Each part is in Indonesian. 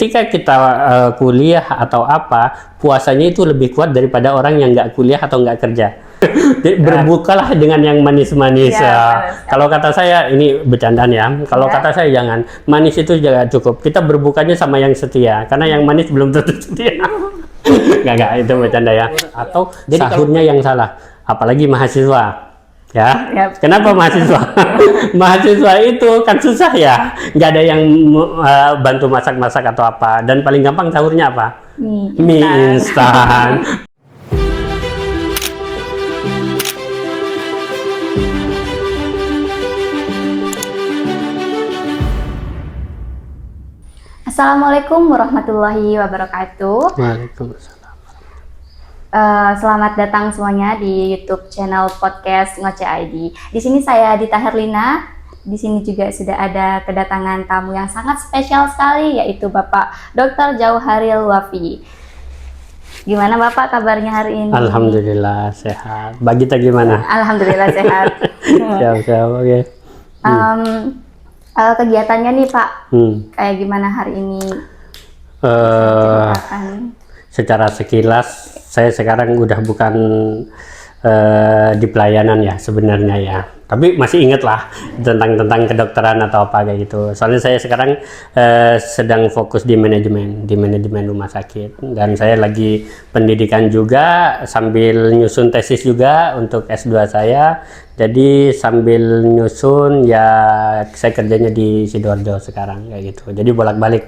ketika kita kuliah atau apa, puasanya itu lebih kuat daripada orang yang nggak kuliah atau nggak kerja. Jadi berbukalah dengan yang manis-manis. Kalau kata saya, ini bercandaan ya. Kalau kata saya jangan, manis itu juga cukup. Kita berbukanya sama yang setia, karena yang manis belum tentu setia. Nggak, itu bercanda ya. Atau jadi sahurnya yang salah, apalagi mahasiswa. Ya, kenapa mahasiswa? Mahasiswa itu kan susah ya, nggak ada yang bantu masak-masak atau apa. Dan paling gampang sahurnya apa? Mie instan. Assalamualaikum warahmatullahi wabarakatuh. Waalaikumsalam. Selamat datang semuanya di YouTube channel podcast Ngoceh ID. Di sini saya Dita Herlina. Di sini juga sudah ada kedatangan tamu yang sangat spesial sekali, yaitu Bapak Dr. Jauharil Wafi. Gimana Bapak kabarnya hari ini? Alhamdulillah sehat. Bagita gimana? Alhamdulillah sehat. Siap, oke. Kegiatannya nih Pak, kayak gimana hari ini? Secara sekilas, saya sekarang udah bukan di pelayanan ya sebenarnya ya. Tapi masih inget lah tentang kedokteran atau apa kayak gitu. Soalnya saya sekarang sedang fokus di manajemen rumah sakit. Dan saya lagi pendidikan juga sambil nyusun tesis juga untuk S2 saya. Jadi sambil nyusun ya saya kerjanya di Sidoarjo sekarang kayak gitu. Jadi bolak-balik.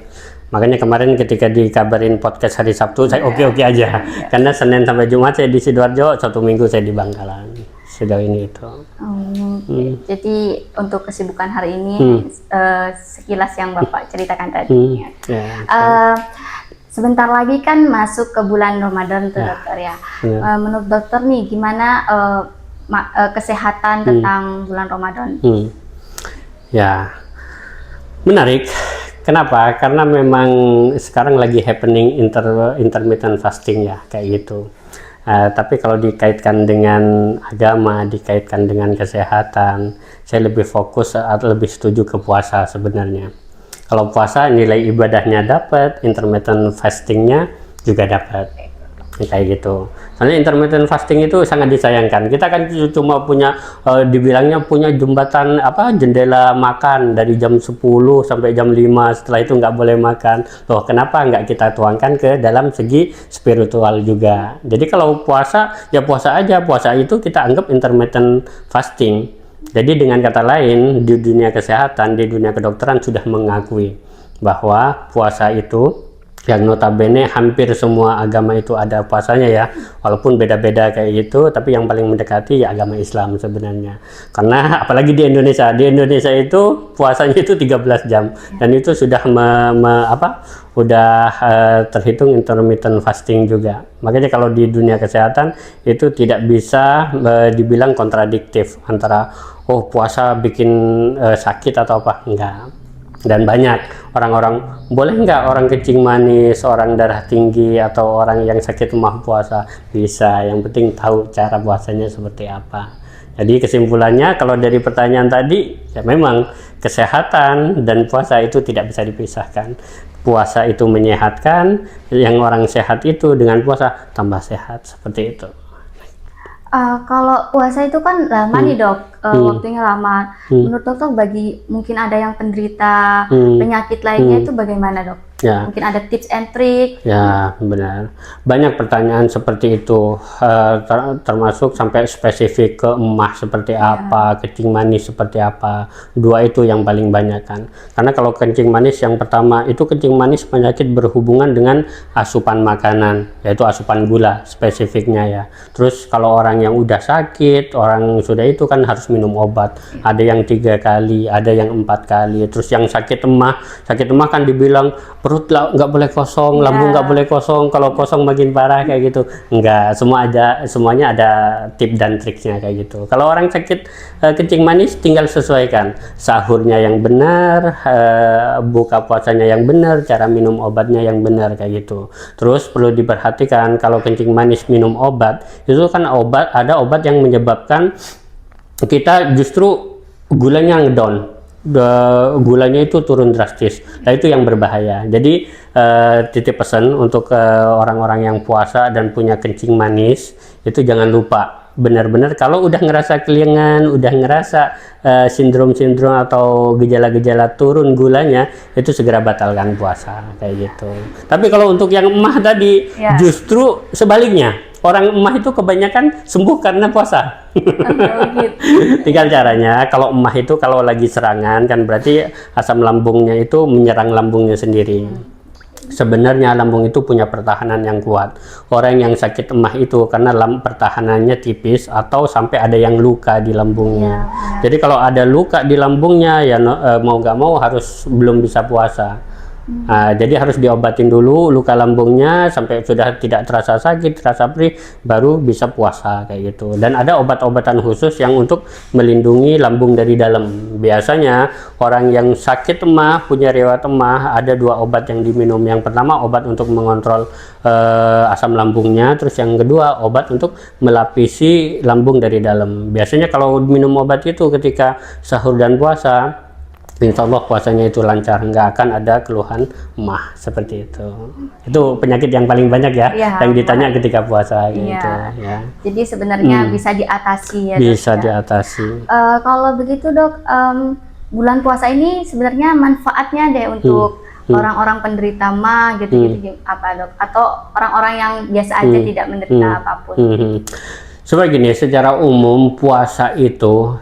Makanya kemarin ketika dikabarin podcast hari Sabtu saya oke aja. Karena Senin sampai Jumat saya di Sidoarjo, Sabtu Minggu saya di Bangkalan. Sejauh ini itu. Jadi untuk kesibukan hari ini sekilas yang Bapak ceritakan tadi. Sebentar lagi kan masuk ke bulan Ramadan tuh dokter ya. Menurut dokter nih gimana kesehatan tentang bulan Ramadan? Ya, menarik. Kenapa? Karena memang sekarang lagi happening intermittent fasting ya, kayak gitu. Tapi kalau dikaitkan dengan agama, dikaitkan dengan kesehatan, saya lebih fokus atau lebih setuju ke puasa sebenarnya. Kalau puasa nilai ibadahnya dapat, intermittent fastingnya juga dapat. Kayak gitu. Soalnya intermittent fasting itu sangat disayangkan. Kita kan cuma punya dibilangnya punya jembatan jendela makan dari jam 10 sampai jam 5, setelah itu nggak boleh makan. Loh, kenapa nggak kita tuangkan ke dalam segi spiritual juga? Jadi kalau puasa ya puasa aja, puasa itu kita anggap intermittent fasting. Jadi dengan kata lain, di dunia kesehatan, di dunia kedokteran sudah mengakui bahwa puasa itu yang notabene hampir semua agama itu ada puasanya ya, walaupun beda-beda kayak gitu, tapi yang paling mendekati ya agama Islam sebenarnya. Karena apalagi di Indonesia itu puasanya itu 13 jam dan itu sudah terhitung intermittent fasting juga. Makanya kalau di dunia kesehatan itu tidak bisa dibilang kontradiktif antara puasa bikin sakit atau apa, enggak. Dan banyak orang-orang, boleh nggak orang kencing manis, orang darah tinggi, atau orang yang sakit mah puasa? Bisa, yang penting tahu cara puasanya seperti apa. Jadi kesimpulannya kalau dari pertanyaan tadi, ya memang kesehatan dan puasa itu tidak bisa dipisahkan. Puasa itu menyehatkan, yang orang sehat itu dengan puasa tambah sehat, seperti itu. Kalau puasa itu kan lama nih dok, waktunya lama. Menurut dokter bagi mungkin ada yang penderita penyakit lainnya itu bagaimana dok? Ya. Mungkin ada tips and trick? Ya benar, banyak pertanyaan seperti itu, termasuk sampai spesifik ke emah seperti apa, kencing manis seperti apa. Dua itu yang paling banyak kan, karena kalau kencing manis yang pertama itu kencing manis penyakit berhubungan dengan asupan makanan, yaitu asupan gula spesifiknya ya. Terus kalau orang yang udah sakit, orang sudah itu kan harus minum obat, ada yang 3 kali, ada yang 4 kali. Terus yang sakit emah kan dibilang perut nggak boleh kosong, lambung nggak boleh kosong, kalau kosong makin parah kayak gitu. Enggak, semuanya ada tip dan triknya kayak gitu. Kalau orang sakit kencing manis tinggal sesuaikan sahurnya yang benar, buka puasanya yang benar, cara minum obatnya yang benar kayak gitu. Terus perlu diperhatikan kalau kencing manis minum obat, itu kan ada obat yang menyebabkan kita justru gulanya ngedown, gulanya itu turun drastis. Nah itu yang berbahaya. Jadi titip pesan untuk orang-orang yang puasa dan punya kencing manis, itu jangan lupa benar-benar kalau udah ngerasa kelingan, udah ngerasa sindrom-sindrom atau gejala-gejala turun gulanya, itu segera batalkan puasa kayak gitu. Tapi kalau untuk yang emah tadi, justru sebaliknya, orang emah itu kebanyakan sembuh karena puasa. Tinggal caranya, kalau emah itu kalau lagi serangan kan berarti asam lambungnya itu menyerang lambungnya sendiri. Sebenarnya lambung itu punya pertahanan yang kuat. Orang yang sakit emah itu karena pertahanannya tipis atau sampai ada yang luka di lambungnya. Jadi kalau ada luka di lambungnya ya mau nggak mau harus belum bisa puasa. Jadi harus diobatin dulu luka lambungnya sampai sudah tidak terasa sakit, terasa perih, baru bisa puasa kayak gitu. Dan ada obat-obatan khusus yang untuk melindungi lambung dari dalam. Biasanya orang yang sakit emah, punya riwayat emah, ada 2 obat yang diminum. Yang pertama obat untuk mengontrol asam lambungnya, terus yang kedua obat untuk melapisi lambung dari dalam. Biasanya kalau minum obat itu ketika sahur dan puasa, insya Allah puasanya itu lancar, nggak akan ada keluhan emah seperti itu. Itu penyakit yang paling banyak ya, yang ditanya ketika puasa gitu. Ya. Jadi sebenarnya bisa diatasi ya. Bisa Dok, diatasi. Kalau begitu Dok, bulan puasa ini sebenarnya manfaatnya deh untuk orang-orang penderita emah gitu-gitu apa Dok? Atau orang-orang yang biasa aja tidak menderita apapun? Coba gini, secara umum puasa itu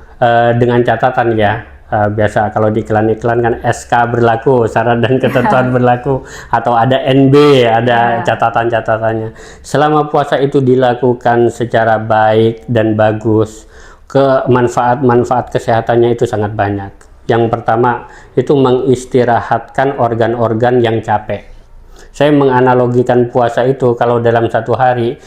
dengan catatan ya. Biasa kalau di iklan-iklan kan SK berlaku, syarat dan ketentuan berlaku, atau ada NB, ada catatan-catatannya. Selama puasa itu dilakukan secara baik dan bagus, manfaat-manfaat kesehatannya itu sangat banyak. Yang pertama itu mengistirahatkan organ-organ yang capek. Saya menganalogikan puasa itu kalau dalam satu hari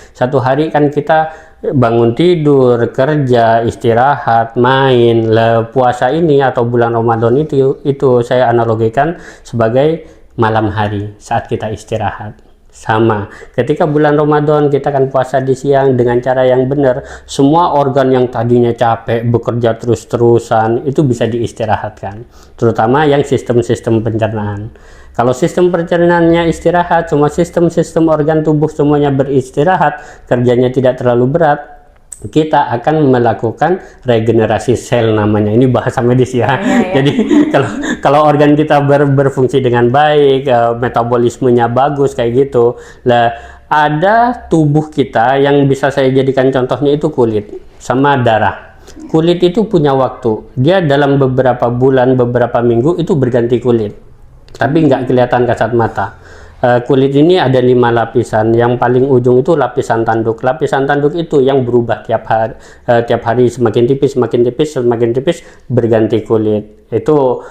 kan kita bangun tidur, kerja, istirahat, main. Puasa ini atau bulan Ramadan itu saya analogikan sebagai malam hari saat kita istirahat. Sama, ketika bulan Ramadan kita kan puasa di siang dengan cara yang benar, semua organ yang tadinya capek bekerja terus-terusan itu bisa diistirahatkan, terutama yang sistem-sistem pencernaan. Kalau sistem pencernaannya istirahat, semua sistem-sistem organ tubuh semuanya beristirahat, kerjanya tidak terlalu berat, kita akan melakukan regenerasi sel namanya. Ini bahasa medis ya. Jadi kalau organ kita berfungsi dengan baik, metabolismenya bagus kayak gitu. Lah ada tubuh kita yang bisa saya jadikan contohnya itu kulit sama darah. Kulit itu punya waktu. Dia dalam beberapa bulan, beberapa minggu itu berganti kulit. Tapi nggak kelihatan kasat mata. Kulit ini ada 5 lapisan. Yang paling ujung itu lapisan tanduk. Lapisan tanduk itu yang berubah tiap hari semakin tipis berganti kulit. Itu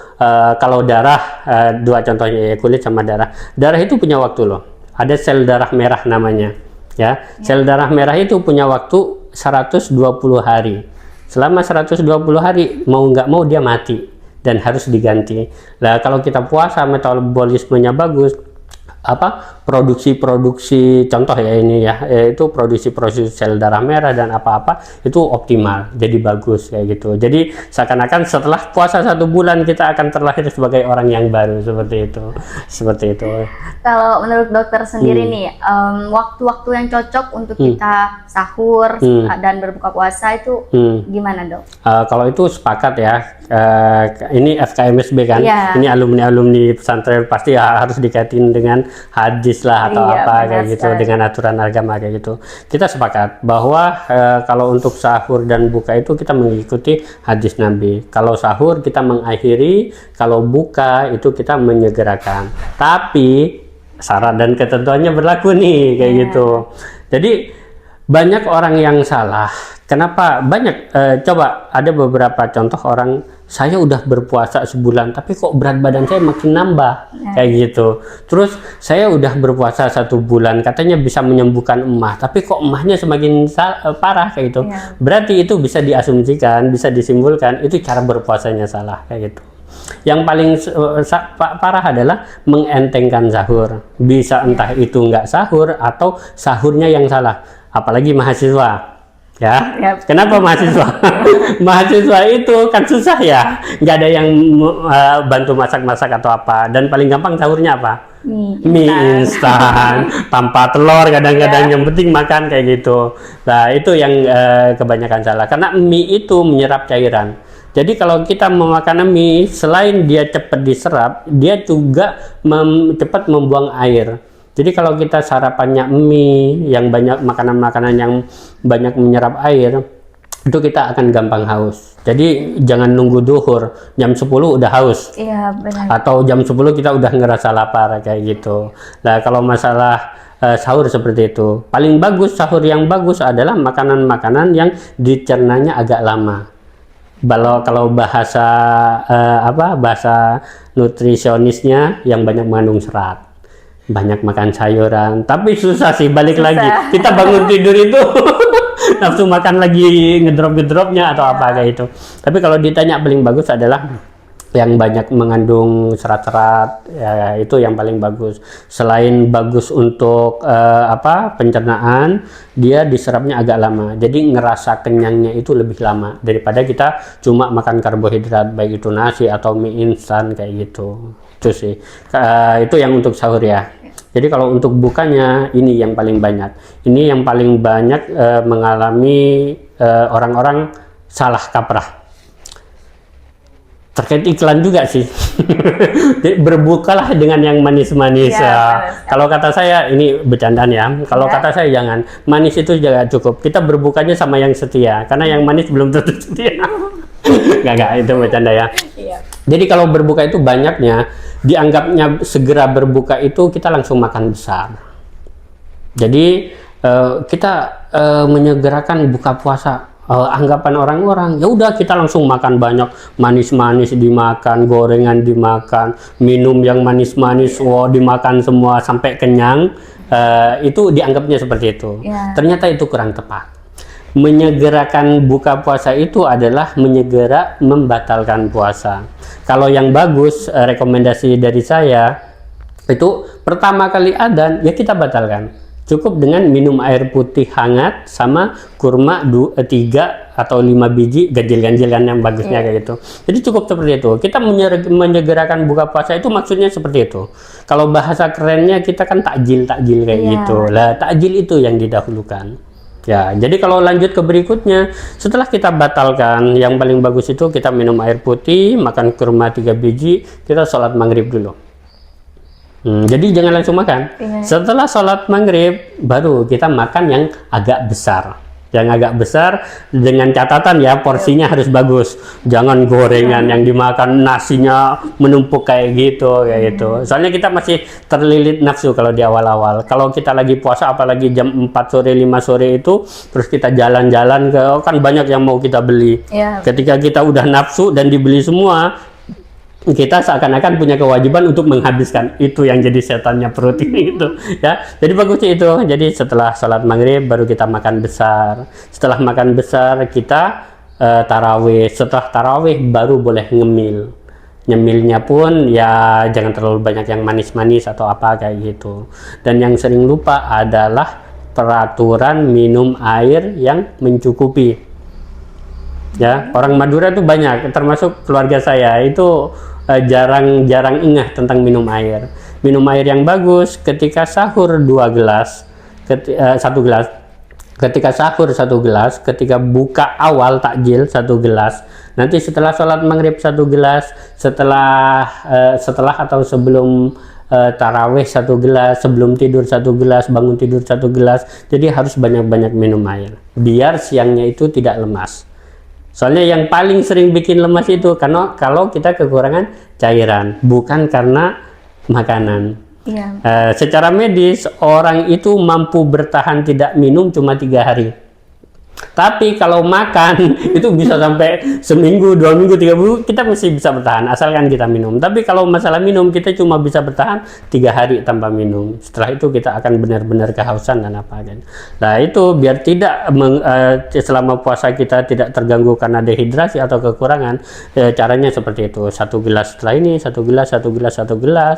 kalau darah, 2 contohnya ya, kulit sama darah. Darah itu punya waktu loh. Ada sel darah merah namanya. Ya, sel darah merah itu punya waktu 120 hari. Selama 120 hari mau nggak mau dia mati dan harus diganti. Nah, kalau kita puasa metabolismenya bagus, produksi contoh ya ini ya, itu produksi sel darah merah dan apa-apa itu optimal, jadi bagus kayak gitu. Jadi seakan-akan setelah puasa 1 bulan kita akan terlahir sebagai orang yang baru, seperti itu. Kalau menurut dokter sendiri nih, waktu-waktu yang cocok untuk kita sahur dan berbuka puasa itu gimana Dok? Kalau itu sepakat ya, ini FKMSB kan, ini alumni pesantren pasti harus dikaitin dengan hadis lah atau kayak gitu, dengan aturan agama kayak gitu. Kita sepakat bahwa kalau untuk sahur dan buka itu kita mengikuti hadis Nabi. Kalau sahur kita mengakhiri, kalau buka itu kita menyegerakan. Tapi syarat dan ketentuannya berlaku nih kayak gitu. Jadi banyak orang yang salah. Kenapa banyak? Coba ada beberapa contoh orang, saya udah berpuasa sebulan tapi kok berat badan saya makin nambah kayak gitu. Terus saya udah berpuasa 1 bulan katanya bisa menyembuhkan emah, tapi kok emahnya semakin parah kayak gitu. Berarti itu bisa diasumsikan, bisa disimpulkan itu cara berpuasanya salah kayak gitu. Yang paling parah adalah mengentengkan sahur. Bisa entah itu nggak sahur atau sahurnya yang salah. Apalagi mahasiswa. Ya, Yap. kenapa mahasiswa? Mahasiswa itu kan susah ya, nggak ada yang bantu masak-masak atau apa, dan paling gampang sahurnya apa? Mie instan tanpa telur kadang-kadang, yang penting makan kayak gitu. Nah itu yang kebanyakan salah, karena mie itu menyerap cairan. Jadi kalau kita memakan mie, selain dia cepat diserap, dia juga cepat membuang air. Jadi kalau kita sarapannya mie yang banyak, makanan-makanan yang banyak menyerap air, itu kita akan gampang haus. Jadi jangan nunggu duhur, jam 10 udah haus. Iya, benar. Atau jam 10 kita udah ngerasa lapar kayak gitu. Nah, kalau masalah sahur seperti itu, paling bagus sahur yang bagus adalah makanan-makanan yang dicernanya agak lama. Kalau bahasa bahasa nutrisionisnya, yang banyak mengandung serat. Banyak makan sayuran, tapi susah sih, balik lagi kita bangun tidur itu nafsu makan lagi ngedrop-ngedropnya atau apa kayak itu. Tapi kalau ditanya paling bagus adalah yang banyak mengandung serat-serat, ya itu yang paling bagus. Selain bagus untuk pencernaan, dia diserapnya agak lama, jadi ngerasa kenyangnya itu lebih lama daripada kita cuma makan karbohidrat, baik itu nasi atau mie instan kayak gitu. Itu sih, itu yang untuk sahur ya. Jadi kalau untuk bukanya, ini yang paling banyak. Ini yang paling banyak mengalami orang-orang salah kaprah. Terkait iklan juga sih. Berbukalah dengan yang manis-manis. Kalau kata saya, ini bercandaan ya. Kalau kata saya jangan. Manis itu juga cukup. Kita berbukanya sama yang setia. Karena yang manis belum tentu setia. Gak, itu bercanda ya. Jadi kalau berbuka itu banyaknya, dianggapnya segera berbuka itu kita langsung makan besar. Jadi kita menyegerakan buka puasa. Anggapan orang-orang, ya udah kita langsung makan banyak, manis-manis dimakan, gorengan dimakan, minum yang manis-manis, dimakan semua sampai kenyang. Itu dianggapnya seperti itu. Ternyata itu kurang tepat. Menyegerakan buka puasa itu adalah menyegera membatalkan puasa. Kalau yang bagus, rekomendasi dari saya itu pertama kali adzan ya kita batalkan. Cukup dengan minum air putih hangat sama kurma 3 atau 5 biji ganjil-ganjil kan yang bagusnya kayak gitu. Jadi cukup seperti itu. Kita menyegerakan buka puasa itu maksudnya seperti itu. Kalau bahasa kerennya kita kan takjil kayak gitu. Lah takjil itu yang didahulukan. Ya, jadi kalau lanjut ke berikutnya, setelah kita batalkan, yang paling bagus itu kita minum air putih, makan kurma 3 biji, kita sholat maghrib dulu. Jadi jangan langsung makan. Setelah sholat maghrib, baru kita makan yang agak besar. Yang agak besar dengan catatan ya, porsinya harus bagus. Jangan gorengan yang dimakan, nasinya menumpuk kayak gitu. Soalnya kita masih terlilit nafsu kalau di awal-awal. Kalau kita lagi puasa, apalagi jam 4 sore, 5 sore itu, terus kita jalan-jalan kan banyak yang mau kita beli. Ketika kita udah nafsu dan dibeli semua, kita seakan-akan punya kewajiban untuk menghabiskan. Itu yang jadi setannya perut ini gitu ya. Jadi bagusnya itu. Jadi setelah sholat maghrib baru kita makan besar. Setelah makan besar kita tarawih. Setelah tarawih baru boleh ngemil. Nyemilnya pun ya jangan terlalu banyak yang manis-manis atau apa kayak gitu. Dan yang sering lupa adalah peraturan minum air yang mencukupi. Ya, orang Madura itu banyak, termasuk keluarga saya itu jarang ingat tentang minum air. Minum air yang bagus ketika sahur 1 gelas, ketika sahur 1 gelas, ketika buka awal takjil 1 gelas, nanti setelah sholat maghrib 1 gelas, setelah atau sebelum tarawih 1 gelas, sebelum tidur 1 gelas, bangun tidur 1 gelas. Jadi harus banyak-banyak minum air biar siangnya itu tidak lemas. Soalnya yang paling sering bikin lemas itu karena kalau kita kekurangan cairan, bukan karena makanan. Secara medis orang itu mampu bertahan tidak minum cuma 3 hari. Tapi kalau makan itu bisa sampai seminggu, 2 minggu, 3 minggu kita masih bisa bertahan asalkan kita minum. Tapi kalau masalah minum kita cuma bisa bertahan 3 hari tanpa minum. Setelah itu kita akan benar-benar kehausan dan apa kan. Nah itu biar tidak selama puasa kita tidak terganggu karena dehidrasi atau kekurangan. Caranya seperti itu. 1 gelas setelah ini, 1 gelas, 1 gelas, 1 gelas.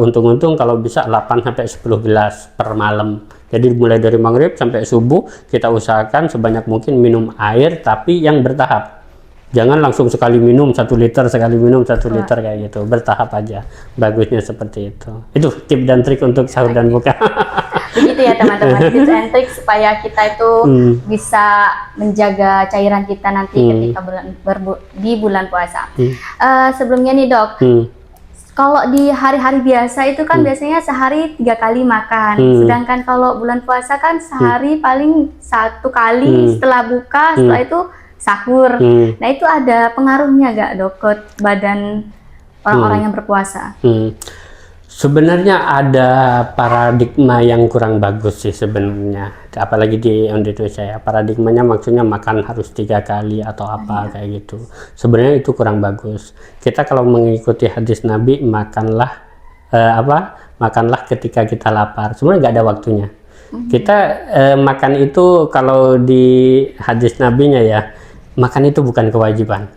Untung-untung kalau bisa 8 sampai 10 gelas per malam. Jadi mulai dari maghrib sampai subuh kita usahakan sebanyak mungkin minum air, tapi yang bertahap. Jangan langsung sekali minum 1 liter, sekali minum 1 liter kayak gitu, bertahap aja. Bagusnya seperti itu. Itu tip dan trik untuk sahur dan buka. Begitu ya teman-teman, tips and trik supaya kita itu bisa menjaga cairan kita nanti ketika di bulan puasa. Sebelumnya nih dok, kalau di hari-hari biasa itu kan biasanya sehari 3 kali makan, sedangkan kalau bulan puasa kan sehari paling 1 kali setelah buka, setelah itu sahur. Nah itu ada pengaruhnya gak dok ke badan orang-orang yang berpuasa? Sebenarnya ada paradigma yang kurang bagus sih sebenarnya, apalagi di Indonesia ya. Paradigmanya maksudnya makan harus 3 kali atau apa kayak gitu. Sebenarnya itu kurang bagus. Kita kalau mengikuti hadis Nabi, makanlah makanlah ketika kita lapar. Sebenarnya nggak ada waktunya. Kita makan itu kalau di hadis Nabinya ya, makan itu bukan kewajiban.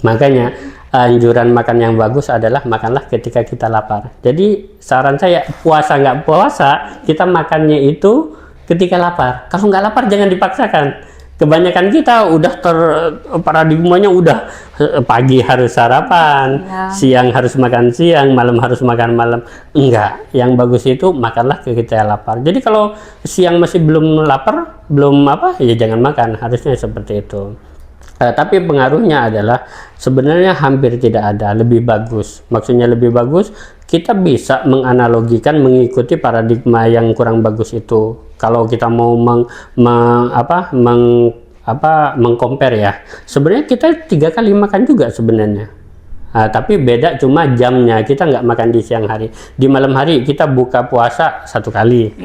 Makanya anjuran makan yang bagus adalah makanlah ketika kita lapar. Jadi saran saya, puasa nggak puasa, kita makannya itu ketika lapar. Kalau nggak lapar jangan dipaksakan. Kebanyakan kita udah paradigmanya udah pagi harus sarapan, siang harus makan siang, malam harus makan malam. Enggak, yang bagus itu makanlah ketika lapar. Jadi kalau siang masih belum lapar, ya jangan makan, harusnya seperti itu. Tapi pengaruhnya adalah sebenarnya hampir tidak ada. Lebih bagus, maksudnya lebih bagus, kita bisa menganalogikan, mengikuti paradigma yang kurang bagus itu. Kalau kita mau mengcompare ya, sebenarnya kita 3 kali makan juga sebenarnya. Tapi beda cuma jamnya, kita nggak makan di siang hari. Di malam hari kita buka puasa 1 kali.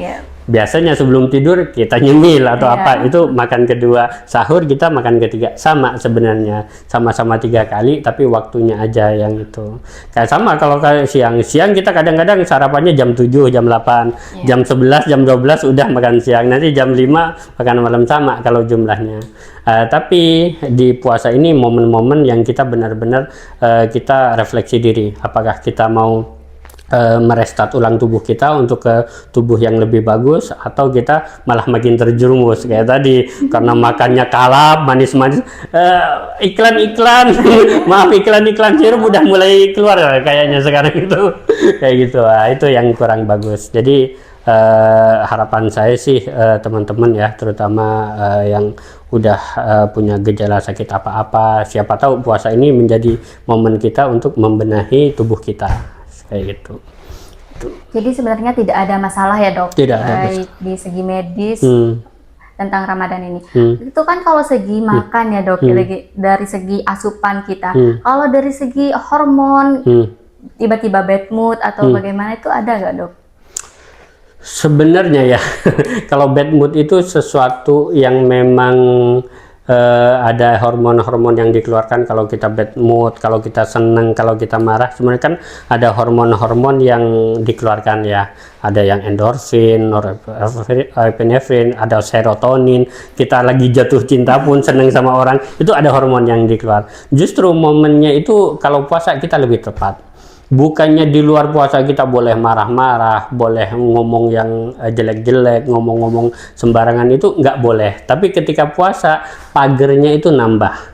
Biasanya sebelum tidur kita nyemil atau apa, itu makan kedua. Sahur kita makan ketiga, sama sebenarnya, sama-sama 3 kali, tapi waktunya aja yang itu. Kayak sama kalau siang kita kadang-kadang sarapannya jam 7, jam 8, jam 11, jam 12 udah makan siang, nanti jam 5 makan malam, sama kalau jumlahnya. Tapi di puasa ini momen-momen yang kita benar-benar kita refleksi diri, apakah kita mau merestart ulang tubuh kita untuk ke tubuh yang lebih bagus, atau kita malah makin terjerumus kayak tadi karena makannya kalap, manis-manis, iklan-iklan maaf, iklan-iklan sirup udah mulai keluar kayaknya sekarang itu kayak gitu. Itu yang kurang bagus. Jadi harapan saya sih teman-teman ya, terutama yang udah punya gejala sakit apa-apa, siapa tahu puasa ini menjadi momen kita untuk membenahi tubuh kita kayak gitu. Jadi sebenarnya tidak ada masalah ya dok, tidak ada baik di segi medis tentang Ramadan ini. Itu kan kalau segi makan ya dok, dari segi asupan kita. Kalau dari segi hormon, tiba-tiba bad mood atau bagaimana, itu ada nggak dok? Sebenarnya ya, kalau bad mood itu sesuatu yang memang ada hormon-hormon yang dikeluarkan kalau kita bad mood, kalau kita senang, kalau kita marah. Sebenarnya kan ada hormon-hormon yang dikeluarkan ya. Ada yang endorfin, norepinefrin, ada serotonin. Kita lagi jatuh cinta pun, senang sama orang, itu ada hormon yang dikeluar. Justru momennya itu kalau puasa kita lebih tepat. Bukannya di luar puasa kita boleh marah-marah, boleh ngomong yang jelek-jelek, ngomong-ngomong sembarangan, itu nggak boleh. Tapi ketika puasa, pagernya itu nambah.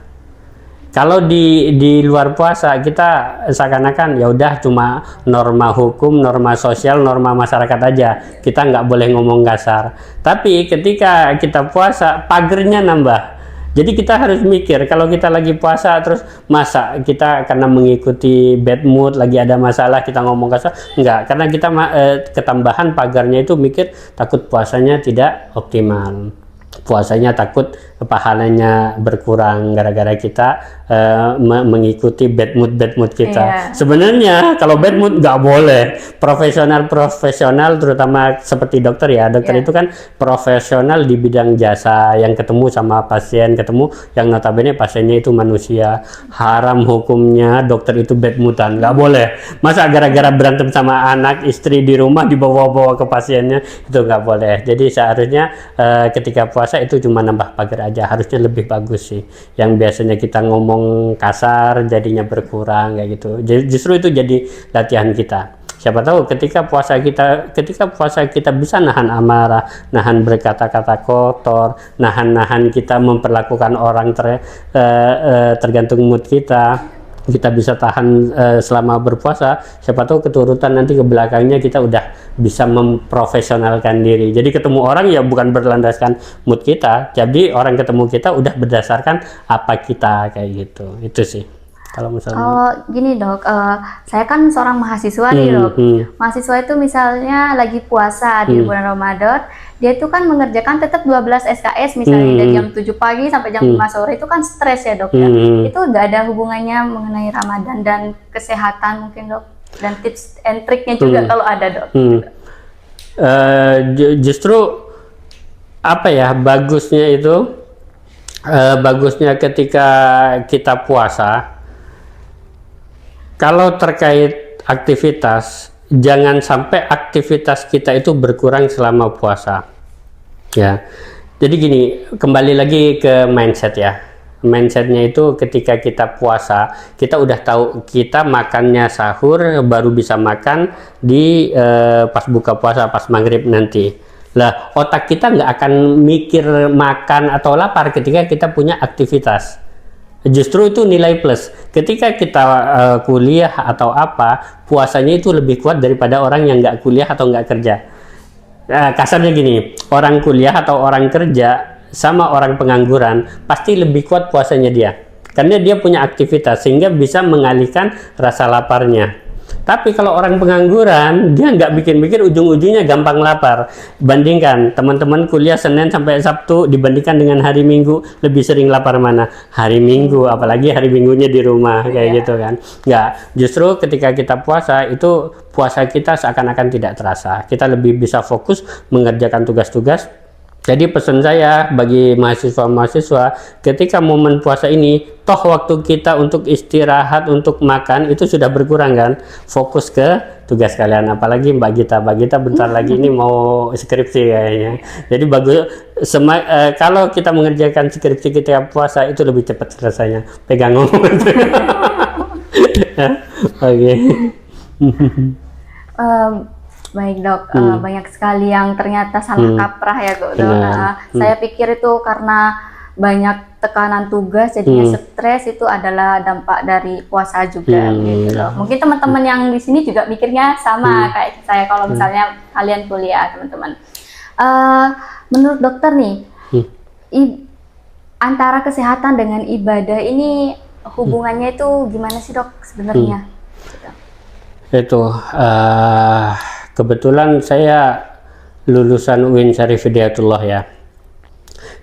Kalau di luar puasa kita seakan-akan ya udah cuma norma hukum, norma sosial, norma masyarakat aja. Kita nggak boleh ngomong kasar. Tapi ketika kita puasa, pagernya nambah. Jadi kita harus mikir, kalau kita lagi puasa terus masa kita karena mengikuti bad mood, lagi ada masalah kita ngomong kasar, enggak, karena kita ketambahan pagarnya itu mikir takut puasanya tidak optimal, puasanya takut pahalanya berkurang gara-gara kita mengikuti bad mood kita. Sebenarnya kalau bad mood nggak boleh. Profesional terutama seperti dokter ya, dokter itu kan profesional di bidang jasa, yang ketemu sama pasien, ketemu yang notabene pasiennya itu manusia. Haram hukumnya dokter itu bad moodan, nggak boleh. Masa gara-gara berantem sama anak istri di rumah dibawa-bawa ke pasiennya, itu nggak boleh. Jadi seharusnya ketika puasa itu cuma nambah pagar aja, harusnya lebih bagus sih. Yang biasanya kita ngomong kasar jadinya berkurang kayak gitu. Jadi justru itu jadi latihan kita. Siapa tahu ketika puasa kita bisa nahan amarah, nahan berkata-kata kotor, nahan kita memperlakukan orang tergantung mood kita bisa tahan selama berpuasa. Siapa tahu keturutan nanti ke belakangnya kita udah bisa memprofesionalkan diri. Jadi ketemu orang ya bukan berlandaskan mood kita, jadi orang ketemu kita udah berdasarkan apa kita kayak gitu. Itu sih. Kalau misalnya Oh, gini dok, saya kan seorang mahasiswa nih dok. Mahasiswa itu misalnya lagi puasa di bulan Ramadan, dia itu kan mengerjakan tetap 12 SKS misalnya dari jam 7 pagi sampai jam 5 sore, itu kan stres ya dok ya. Itu nggak ada hubungannya mengenai Ramadan dan kesehatan mungkin dok? Dan tips and triknya juga kalau ada dok. Justru apa ya bagusnya itu, bagusnya ketika kita puasa, kalau terkait aktivitas, jangan sampai aktivitas kita itu berkurang selama puasa. Ya, jadi gini, kembali lagi ke mindset ya. Mindsetnya itu ketika kita puasa, kita udah tahu kita makannya sahur, baru bisa makan di pas buka puasa, pas maghrib nanti. Lah, otak kita nggak akan mikir makan atau lapar ketika kita punya aktivitas. Justru itu nilai plus. Ketika kita kuliah atau apa, puasanya itu lebih kuat daripada orang yang nggak kuliah atau nggak kerja. Kasarnya gini, orang kuliah atau orang kerja sama orang pengangguran pasti lebih kuat puasanya dia, karena dia punya aktivitas sehingga bisa mengalihkan rasa laparnya. Tapi kalau orang pengangguran, dia nggak bikin-bikin, ujung-ujungnya gampang lapar. Bandingkan teman-teman kuliah Senin sampai Sabtu dibandingkan dengan hari Minggu, lebih sering lapar mana? Hari Minggu, apalagi hari Minggunya di rumah kayak gitu kan. Nggak, justru ketika kita puasa itu puasa kita seakan-akan tidak terasa. Kita lebih bisa fokus mengerjakan tugas-tugas. Jadi pesan saya bagi mahasiswa-mahasiswa, ketika momen puasa ini, toh waktu kita untuk istirahat, untuk makan itu sudah berkurang kan, fokus ke tugas kalian. Apalagi Mbak Gita bentar lagi ini mau skripsi kayaknya. Jadi bagus, kalau kita mengerjakan skripsi kita puasa itu lebih cepat selesainya. Pegang ngomong. Oke. Baik dok, banyak sekali yang ternyata salah kaprah ya dok. Saya pikir itu karena banyak tekanan tugas jadinya stres, itu adalah dampak dari puasa juga gitu loh. Mungkin teman-teman yang di sini juga mikirnya sama kayak saya kalau misalnya kalian kuliah teman-teman. Menurut dokter nih, antara kesehatan dengan ibadah ini hubungannya itu gimana sih dok sebenarnya? Itu kebetulan saya lulusan UIN Syarif Hidayatullah ya.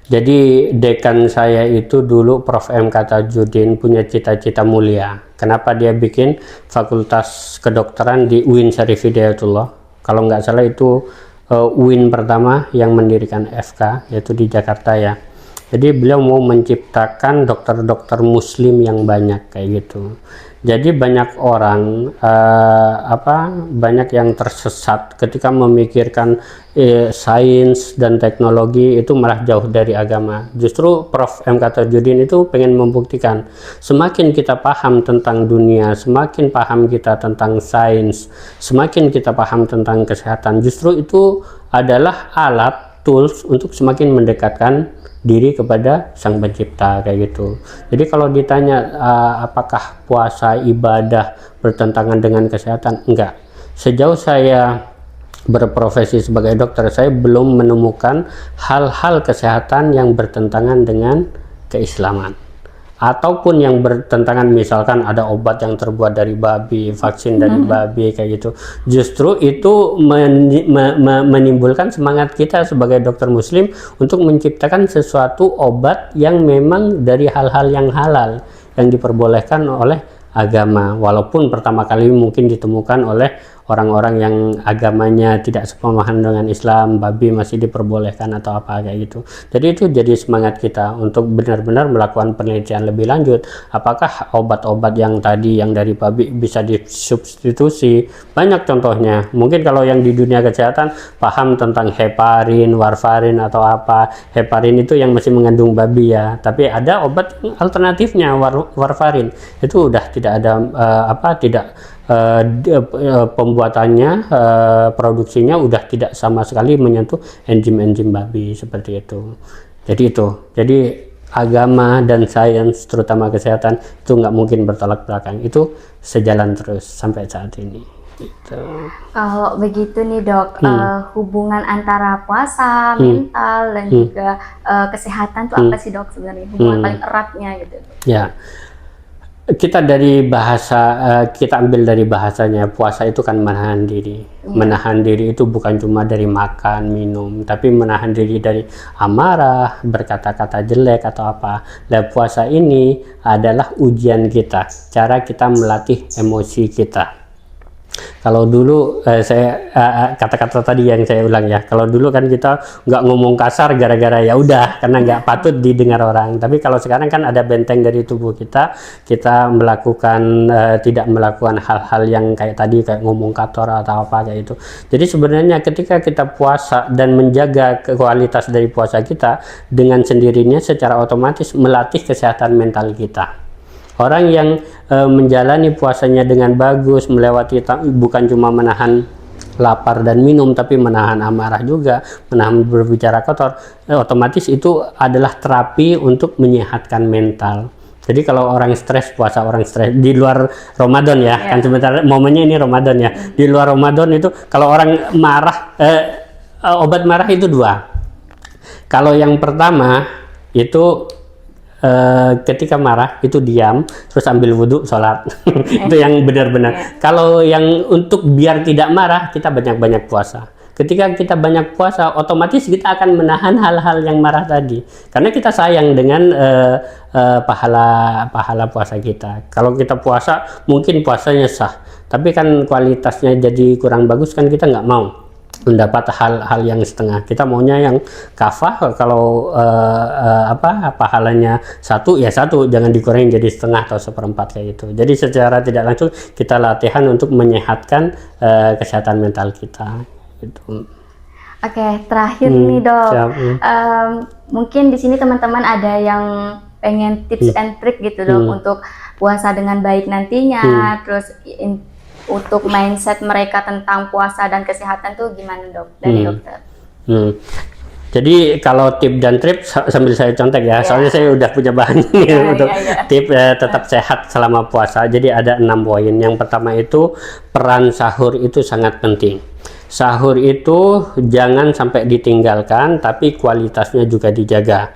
Jadi dekan saya itu dulu Prof. M. Tajudin punya cita-cita mulia. Kenapa dia bikin fakultas kedokteran di UIN Syarif Hidayatullah? Kalau nggak salah itu UIN pertama yang mendirikan FK, yaitu di Jakarta ya. Jadi beliau mau menciptakan dokter-dokter muslim yang banyak kayak gitu. Jadi banyak orang banyak yang tersesat ketika memikirkan sains dan teknologi itu malah jauh dari agama. Justru Prof. M. Tajudin itu pengen membuktikan semakin kita paham tentang dunia, semakin paham kita tentang sains, semakin kita paham tentang kesehatan, justru itu adalah alat, tools untuk semakin mendekatkan diri kepada Sang Pencipta kayak gitu. Jadi kalau ditanya apakah puasa ibadah bertentangan dengan kesehatan, enggak. Sejauh saya berprofesi sebagai dokter, saya belum menemukan hal-hal kesehatan yang bertentangan dengan keislaman, ataupun yang bertentangan, misalkan ada obat yang terbuat dari babi, vaksin dari babi kayak gitu. Justru itu menimbulkan semangat kita sebagai dokter muslim untuk menciptakan sesuatu obat yang memang dari hal-hal yang halal, yang diperbolehkan oleh agama, walaupun pertama kali mungkin ditemukan oleh orang-orang yang agamanya tidak sepemahaman dengan Islam, babi masih diperbolehkan atau apa kayak gitu. Jadi itu jadi semangat kita untuk benar-benar melakukan penelitian lebih lanjut. Apakah obat-obat yang tadi yang dari babi bisa disubstitusi? Banyak contohnya. Mungkin kalau yang di dunia kesehatan paham tentang heparin, warfarin atau apa. Heparin itu yang masih mengandung babi ya. Tapi ada obat alternatifnya, warfarin. Itu udah tidak ada pembuatannya, produksinya udah tidak sama sekali menyentuh enzim-enzim babi seperti itu. Jadi agama dan sains terutama kesehatan itu nggak mungkin bertolak belakang, itu sejalan terus sampai saat ini gitu. Kalau begitu nih dok, hubungan antara puasa, mental dan juga kesehatan tuh apa sih dok sebenarnya, hubungan paling eratnya gitu? Ya, kita ambil dari bahasanya, puasa itu kan menahan diri. Menahan diri itu bukan cuma dari makan, minum, tapi menahan diri dari amarah, berkata-kata jelek atau apa. Dan puasa ini adalah ujian kita, cara kita melatih emosi kita. Kalau dulu kata-kata tadi yang saya ulang ya, kalau dulu kan kita nggak ngomong kasar gara-gara ya udah karena nggak patut didengar orang. Tapi kalau sekarang kan ada benteng dari tubuh kita melakukan tidak melakukan hal-hal yang kayak tadi, kayak ngomong kotor atau apa kayak itu. Jadi sebenarnya ketika kita puasa dan menjaga kualitas dari puasa kita, dengan sendirinya secara otomatis melatih kesehatan mental kita. Orang yang menjalani puasanya dengan bagus, melewati bukan cuma menahan lapar dan minum, tapi menahan amarah juga, menahan berbicara kotor, otomatis itu adalah terapi untuk menyehatkan mental. Jadi kalau orang stres, puasa orang stres di luar Ramadan ya, kan sebentar momennya ini Ramadan ya. Di luar Ramadan itu kalau orang marah, obat marah itu dua. Kalau yang pertama itu ketika marah itu diam terus ambil wudhu, sholat. Itu yang benar-benar. Kalau yang untuk biar tidak marah, kita banyak-banyak puasa. Ketika kita banyak puasa, otomatis kita akan menahan hal-hal yang marah tadi, karena kita sayang dengan pahala puasa kita. Kalau kita puasa mungkin puasanya sah, tapi kan kualitasnya jadi kurang bagus, kan kita nggak mau mendapat hal-hal yang setengah. Kita maunya yang kafah. Kalau pahalanya satu ya satu, jangan dikurangi jadi setengah atau seperempat kayak gitu. Jadi secara tidak langsung kita latihan untuk menyehatkan kesehatan mental kita gitu. Oke, terakhir nih dok, mungkin di sini teman-teman ada yang pengen tips and trick gitu dok untuk puasa dengan baik nantinya, terus untuk mindset mereka tentang puasa dan kesehatan tuh gimana dok dari dokter? Jadi kalau tip dan trik sambil saya contek ya, soalnya saya udah punya bahan untuk tip tetap sehat selama puasa. Jadi ada 6 poin. Yang pertama itu peran sahur itu sangat penting. Sahur itu jangan sampai ditinggalkan, tapi kualitasnya juga dijaga.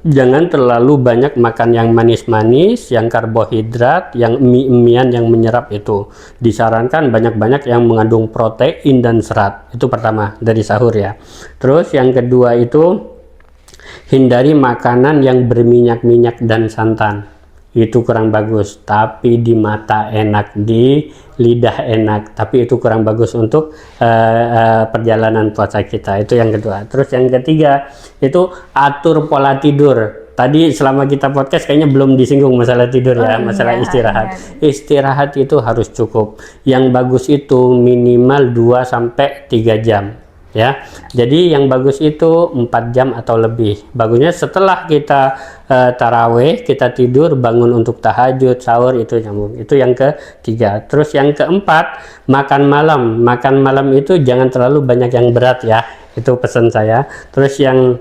Jangan terlalu banyak makan yang manis-manis, yang karbohidrat, yang mie-mian yang menyerap itu. Disarankan banyak-banyak yang mengandung protein dan serat. Itu pertama dari sahur ya. Terus yang kedua itu hindari makanan yang berminyak-minyak dan santan. Itu kurang bagus, tapi di mata enak, di lidah enak, tapi itu kurang bagus untuk perjalanan puasa kita. Itu yang kedua. Terus yang ketiga itu atur pola tidur. Tadi selama kita podcast kayaknya belum disinggung masalah tidur ya, masalah istirahat. Istirahat itu harus cukup. Yang bagus itu minimal 2-3 jam. Ya, jadi yang bagus itu 4 jam atau lebih. Bagusnya setelah kita taraweh, kita tidur, bangun untuk tahajud, sahur, itu nyambung. Itu yang ketiga. Terus yang keempat, makan malam. Makan malam itu jangan terlalu banyak yang berat ya. Itu pesan saya. Terus yang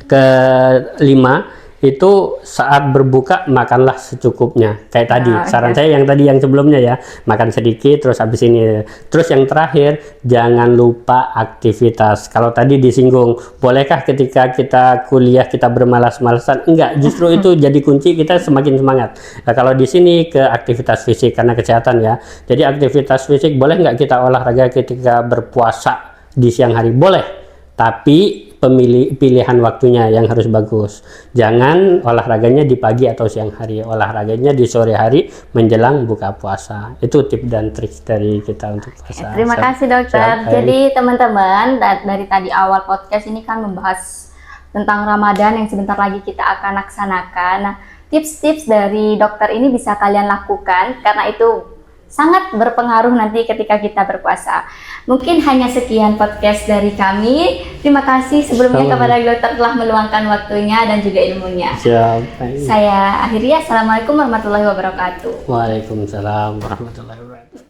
kelima, itu saat berbuka makanlah secukupnya. Kayak tadi, saran saya yang tadi yang sebelumnya ya, makan sedikit terus habis ini. Terus yang terakhir, jangan lupa aktivitas. Kalau tadi disinggung, bolehkah ketika kita kuliah kita bermalas-malasan? Enggak, justru itu jadi kunci kita semakin semangat. Nah, kalau di sini ke aktivitas fisik karena kesehatan ya. Jadi aktivitas fisik boleh nggak kita olahraga ketika berpuasa di siang hari? Boleh. Tapi pilihan waktunya yang harus bagus. Jangan olahraganya di pagi atau siang hari, olahraganya di sore hari menjelang buka puasa. Itu tips dan trik dari kita untuk puasa. Terima kasih dokter. Jadi teman-teman, dari tadi awal podcast ini kan membahas tentang Ramadan yang sebentar lagi kita akan laksanakan. Nah, tips-tips dari dokter ini bisa kalian lakukan karena itu sangat berpengaruh nanti ketika kita berpuasa. Mungkin hanya sekian podcast dari kami. Terima kasih sebelumnya kepada dokter telah meluangkan waktunya dan juga ilmunya. Siap. Saya akhiri. Assalamualaikum warahmatullahi wabarakatuh. Waalaikumsalam warahmatullahi wabarakatuh.